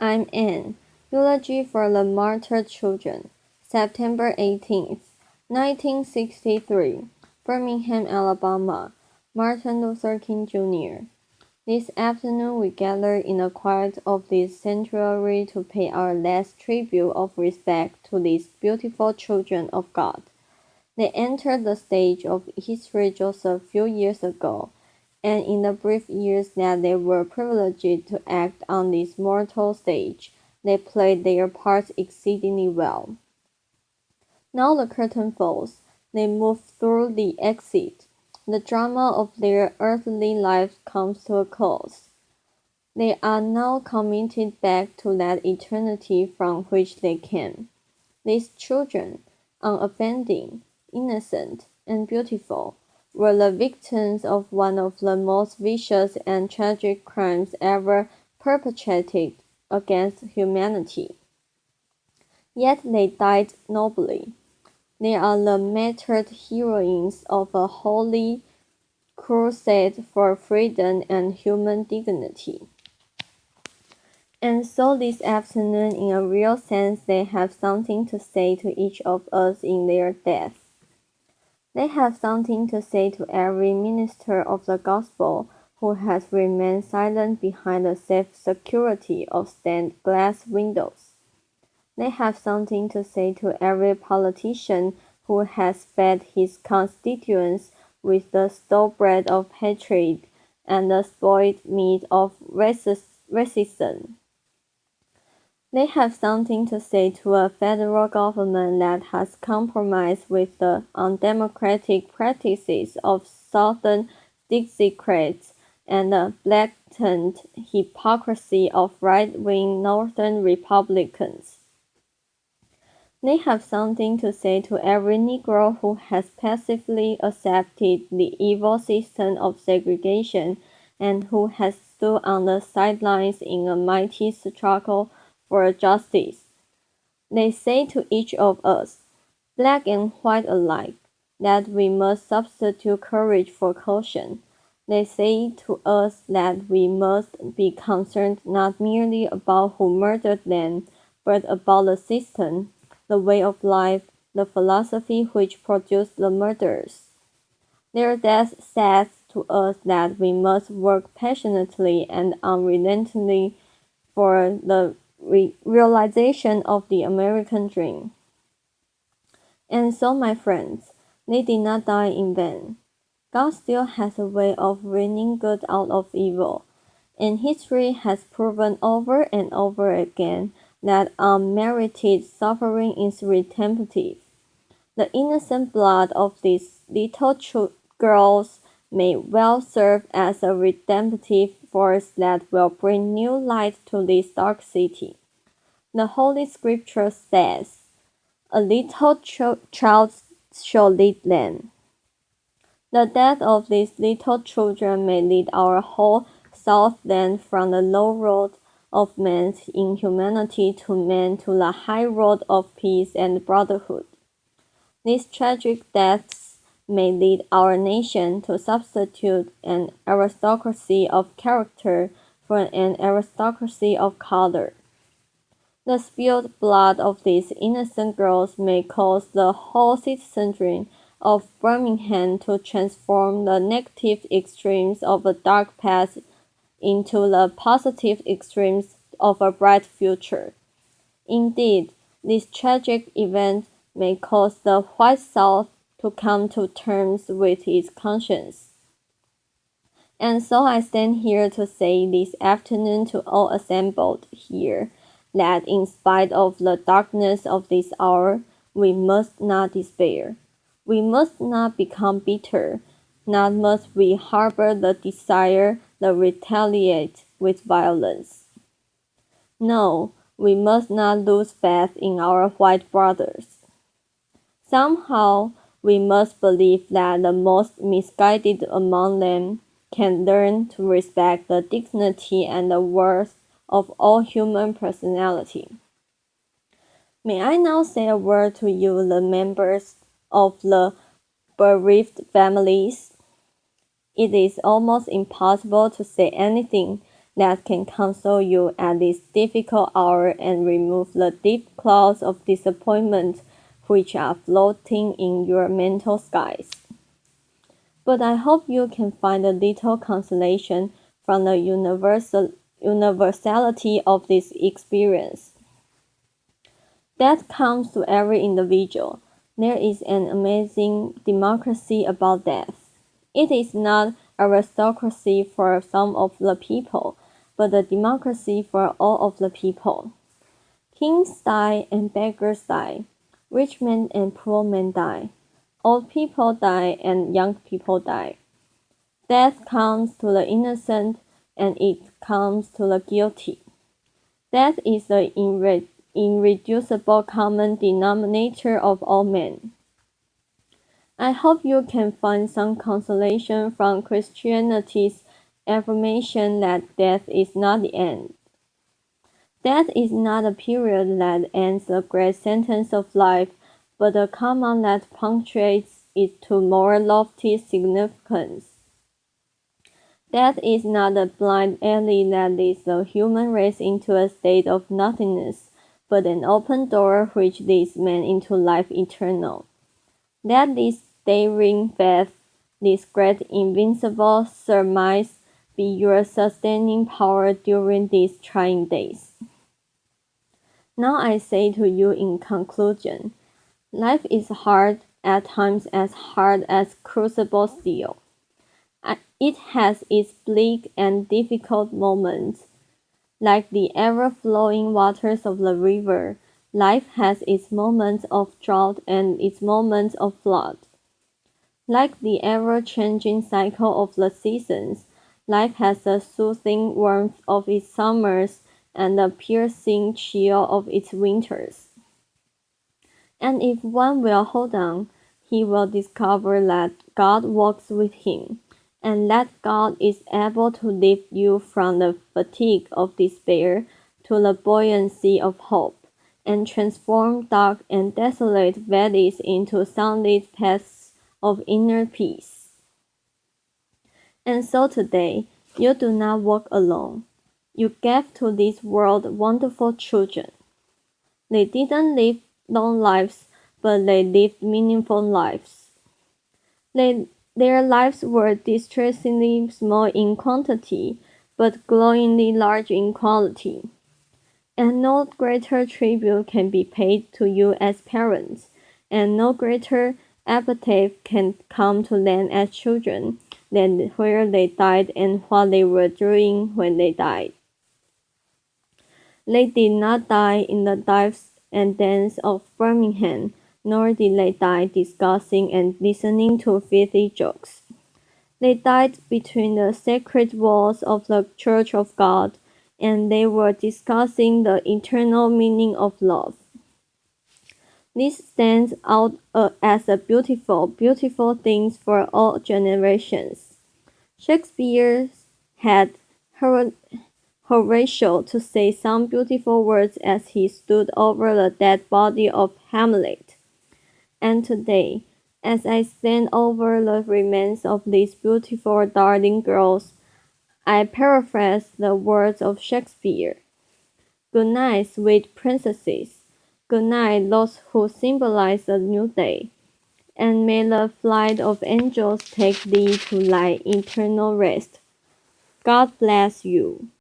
I'm Anne. Eulogy for the Martyred Children, September 18th, 1963, Birmingham, Alabama, Martin Luther King Jr. This afternoon we gather in the quiet of this sanctuary to pay our last tribute of respect to these beautiful children of God. They entered the stage of history just a few years ago, and in the brief years that they were privileged to act on this mortal stage, they played their parts exceedingly well. Now the curtain falls, they move through the exit. The drama of their earthly life comes to a close. They are now committed back to that eternity from which they came. These children, unoffending, innocent, and beautiful, were the victims of one of the most vicious and tragic crimes ever perpetrated against humanity. Yet they died nobly. They are the martyred heroines of a holy crusade for freedom and human dignity. And so this afternoon, in a real sense, they have something to say to each of us in their death. They have something to say to every minister of the gospel who has remained silent behind the safe security of stained glass windows. They have something to say to every politician who has fed his constituents with the stale bread of hatred and the spoiled meat of racism. They have something to say to a federal government that has compromised with the undemocratic practices of Southern Dixiecrats and the blatant hypocrisy of right-wing Northern Republicans. They have something to say to every Negro who has passively accepted the evil system of segregation and who has stood on the sidelines in a mighty struggle for justice. They say to each of us, black and white alike, that we must substitute courage for caution. They say to us that we must be concerned not merely about who murdered them, but about the system, the way of life, the philosophy which produced the murderers. Their death says to us that we must work passionately and unrelentingly for the realization of the American dream. And so, my friends, they did not die in vain. God still has a way of bringing good out of evil, and history has proven over and over again that unmerited suffering is redemptive. The innocent blood of these little girls may well serve as a redemptive force that will bring new light to this dark city. The Holy Scripture says, "A little child shall lead them." The death of these little children may lead our whole Southland from the low road of man's inhumanity to man to the high road of peace and brotherhood. These tragic deaths may lead our nation to substitute an aristocracy of character for an aristocracy of color. The spilled blood of these innocent girls may cause the whole citizenry of Birmingham to transform the negative extremes of a dark past into the positive extremes of a bright future. Indeed, this tragic event may cause the white South to come to terms with its conscience. And so I stand here to say this afternoon to all assembled here that in spite of the darkness of this hour, we must not despair. We must not become bitter, nor must we harbor the desire to retaliate with violence. No, we must not lose faith in our white brothers. Somehow, we must believe that the most misguided among them can learn to respect the dignity and the worth of all human personality. May I now say a word to you, the members of the bereaved families? It is almost impossible to say anything that can console you at this difficult hour and remove the deep clouds of disappointment which are floating in your mental skies. But I hope you can find a little consolation from the universality of this experience. That comes to every individual. There is an amazing democracy about death. It is not aristocracy for some of the people, but a democracy for all of the people. Kings die and beggars die. Rich men and poor men die. Old people die and young people die. Death comes to the innocent and it comes to the guilty. Death is the irreducible common denominator of all men. I hope you can find some consolation from Christianity's affirmation that death is not the end. Death is not a period that ends the great sentence of life, but a comma that punctuates it to more lofty significance. Death is not a blind alley that leads the human race into a state of nothingness, but an open door which leads man into life eternal. Let this daring faith, this great invincible surmise, be your sustaining power during these trying days. Now I say to you in conclusion, life is hard, at times as hard as crucible steel. It has its bleak and difficult moments. Like the ever-flowing waters of the river, life has its moments of drought and its moments of flood. Like the ever-changing cycle of the seasons, life has the soothing warmth of its summers and the piercing chill of its winters. And if one will hold on, he will discover that God walks with him, and that God is able to lift you from the fatigue of despair to the buoyancy of hope, and transform dark and desolate valleys into sunlit paths of inner peace. And so today, you do not walk alone. You gave to this world wonderful children. They didn't live long lives, but they lived meaningful lives. Their lives were distressingly small in quantity, but glowingly large in quality. And no greater tribute can be paid to you as parents, and no greater epitaph can come to them as children than where they died and what they were doing when they died. They did not die in the dives and dens of Birmingham, nor did they die discussing and listening to filthy jokes. They died between the sacred walls of the Church of God, and they were discussing the eternal meaning of love. This stands out as a beautiful, beautiful thing for all generations. Shakespeare had Horatio to say some beautiful words as he stood over the dead body of Hamlet. And today, as I stand over the remains of these beautiful darling girls, I paraphrase the words of Shakespeare. Good night, sweet princesses. Good night, those who symbolize the new day. And may the flight of angels take thee to thy eternal rest. God bless you.